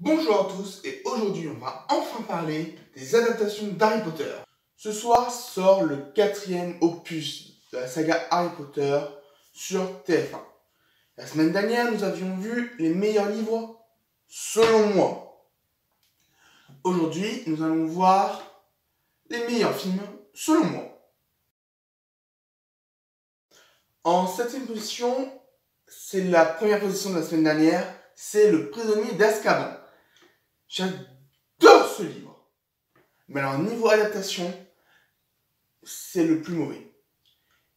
Bonjour à tous et aujourd'hui on va enfin parler des adaptations d'Harry Potter. Ce soir sort le 4e opus de la saga Harry Potter sur TF1. La semaine dernière nous avions vu les meilleurs livres selon moi. Aujourd'hui nous allons voir les meilleurs films selon moi. En 7e position, c'est la première position de la semaine dernière, c'est Le Prisonnier d'Azkaban. J'adore ce livre. Mais alors, niveau adaptation, c'est le plus mauvais.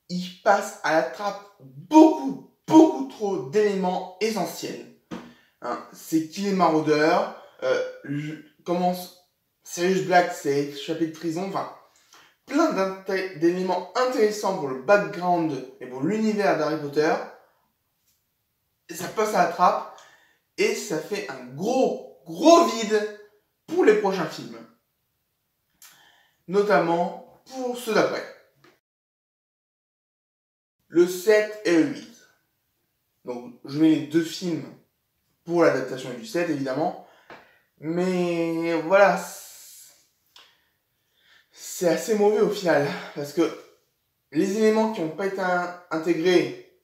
Il passe à la trappe beaucoup trop d'éléments essentiels. C'est qu'il est maraudeur, Sirius Black s'est échappé de prison, plein d'éléments intéressants pour le background et pour l'univers d'Harry Potter. Et ça passe à la trappe et ça fait un gros vide pour les prochains films. Notamment pour ceux d'après. Le 7 et le 8. Donc je mets les deux films pour l'adaptation du 7 évidemment. Mais voilà, c'est assez mauvais au final. Parce que les éléments qui n'ont pas été intégrés,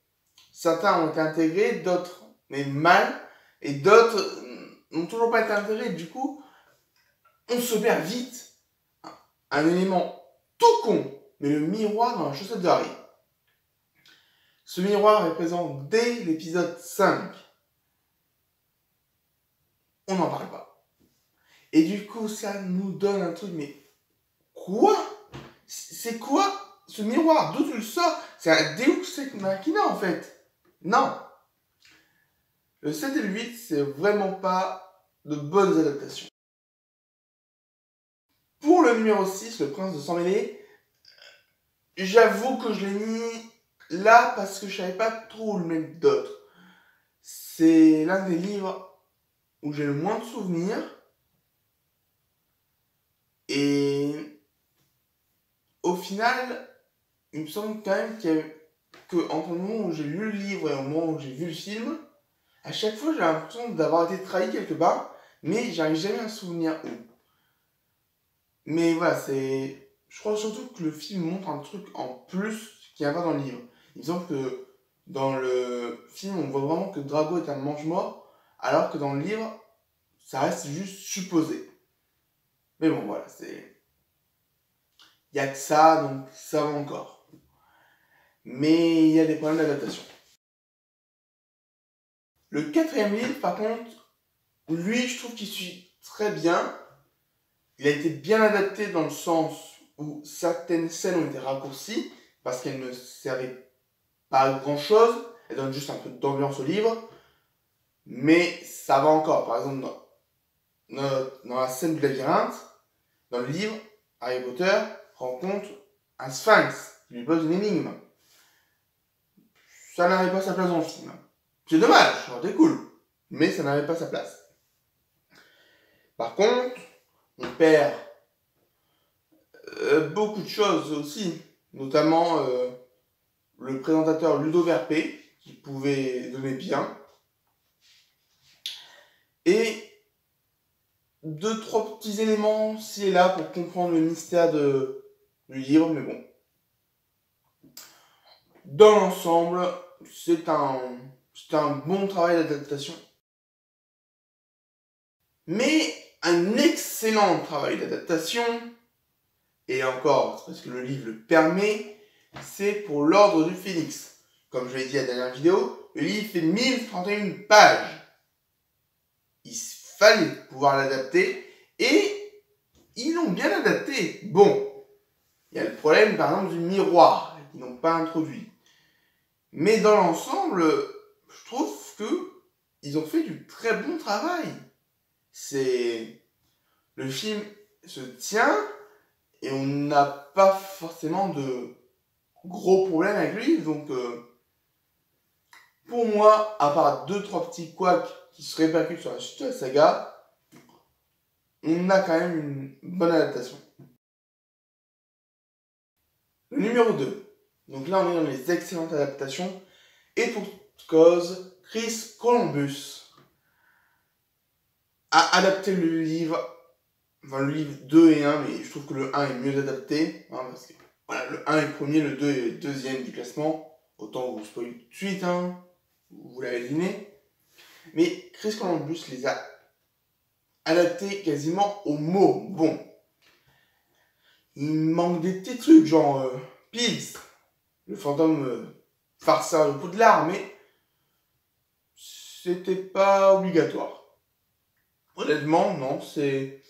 certains ont été intégrés, d'autres mais mal. Et d'autres n'ont toujours pas été intégrés. Du coup, on se perd vite. Un élément tout con, mais le miroir dans la chaussette de Harry. Ce miroir est présent dès l'épisode 5. On n'en parle pas. Et du coup, ça nous donne un truc, mais quoi? C'est quoi ce miroir? D'où tu le sors? C'est un Deus Ex Machina en fait. Non. Le 7 et le 8, c'est vraiment pas de bonnes adaptations. Pour le numéro 6, Le Prince de Sang-Mêlé, j'avoue que je l'ai mis là parce que je savais pas trop où le mettre d'autre. C'est l'un des livres où j'ai le moins de souvenirs. Et au final, il me semble quand même qu'entre le moment où j'ai lu le livre et au moment où j'ai vu le film, à chaque fois j'ai l'impression d'avoir été trahi quelque part, mais j'arrive jamais à me souvenir où. Mais voilà, je crois surtout que le film montre un truc en plus qui n'y a pas dans le livre. Il me semble que dans le film, on voit vraiment que Drago est un mange-mort, alors que dans le livre, ça reste juste supposé. Mais bon, voilà, il n'y a que ça, donc ça va encore. Mais il y a des problèmes d'adaptation. Le 4e livre, par contre, lui, je trouve qu'il suit très bien. Il a été bien adapté dans le sens où certaines scènes ont été raccourcies parce qu'elles ne servaient pas à grand chose. Elles donnent juste un peu d'ambiance au livre. Mais ça va encore. Par exemple, dans la scène du labyrinthe, dans le livre, Harry Potter rencontre un sphinx qui lui pose une énigme. Ça n'avait pas sa place dans le film. C'est dommage, ça aurait été cool. Mais ça n'avait pas sa place. Par contre, on perd beaucoup de choses aussi. Notamment le présentateur Ludo Verpé, qui pouvait donner bien. Et 2-3 petits éléments ci et là pour comprendre le mystère du livre, mais bon. Dans l'ensemble, c'est un bon travail d'adaptation. Mais un excellent travail d'adaptation, et encore, c'est parce que le livre le permet, c'est pour l'Ordre du Phénix. Comme je l'ai dit à la dernière vidéo, le livre fait 1031 pages. Il fallait pouvoir l'adapter, et ils l'ont bien adapté. Bon, il y a le problème par exemple du miroir, qu'ils n'ont pas introduit. Mais dans l'ensemble, je trouve qu'ils ont fait du très bon travail. Le film se tient et on n'a pas forcément de gros problèmes avec lui. Donc, pour moi, à part 2-3 petits couacs qui se répercutent sur la suite de la saga, on a quand même une bonne adaptation. Le numéro 2. Donc là, on est dans les excellentes adaptations. Et pour cause, Chris Columbus. a adapté le livre, enfin le livre 2 et 1, mais je trouve que le 1 est mieux adapté, hein, parce que voilà, le 1 est premier, le 2 est deuxième du classement. Autant vous spoiler tout de suite, hein, vous l'avez deviné. Mais Chris Columbus les a adaptés quasiment au mot. Bon, il manque des petits trucs, genre Pils, le fantôme farceur de Poudlard, mais c'était pas obligatoire. Honnêtement, non, c'est...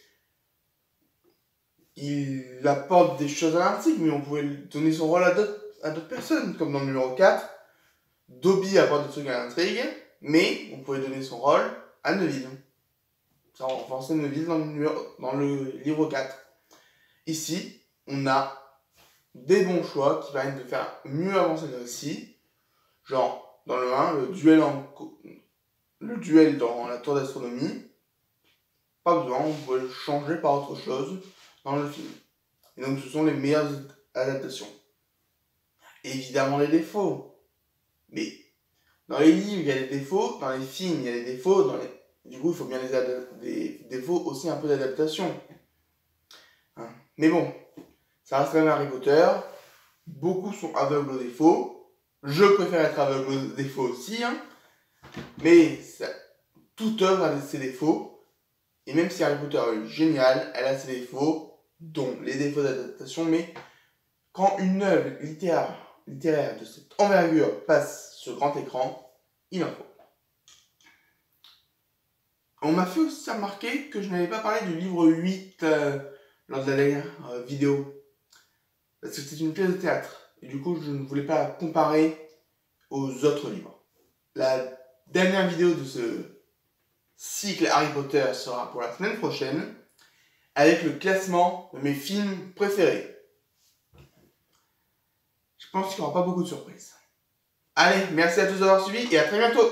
Il apporte des choses à l'intrigue, mais on pouvait donner son rôle à d'autres personnes, comme dans le numéro 4. Dobby apporte des trucs à l'intrigue, mais on pouvait donner son rôle à Neville. Ça renforçait Neville dans le livre 4. Ici, on a des bons choix qui permettent de faire mieux avancer le récit. Genre, dans le 1, le duel dans la tour d'astronomie. Pas besoin, on peut le changer par autre chose dans le film. Et donc, ce sont les meilleures adaptations. Évidemment, les défauts. Mais dans les livres, il y a des défauts. Dans les films, il y a des défauts. Du coup, il faut bien des défauts aussi un peu d'adaptation. Hein. Mais bon, ça reste quand même Harry Potter. Beaucoup sont aveugles aux défauts. Je préfère être aveugle aux défauts aussi. Hein. Mais toute œuvre a ses défauts. Et même si Harry Potter est génial, elle a ses défauts, dont les défauts d'adaptation. Mais quand une œuvre littéraire de cette envergure passe sur grand écran, il en faut. On m'a fait aussi remarquer que je n'avais pas parlé du livre 8 lors de la dernière vidéo. Parce que c'est une pièce de théâtre. Et du coup, je ne voulais pas comparer aux autres livres. La dernière vidéo de ce cycle Harry Potter sera pour la semaine prochaine, avec le classement de mes films préférés. Je pense qu'il n'y aura pas beaucoup de surprises. Allez, merci à tous d'avoir suivi et à très bientôt.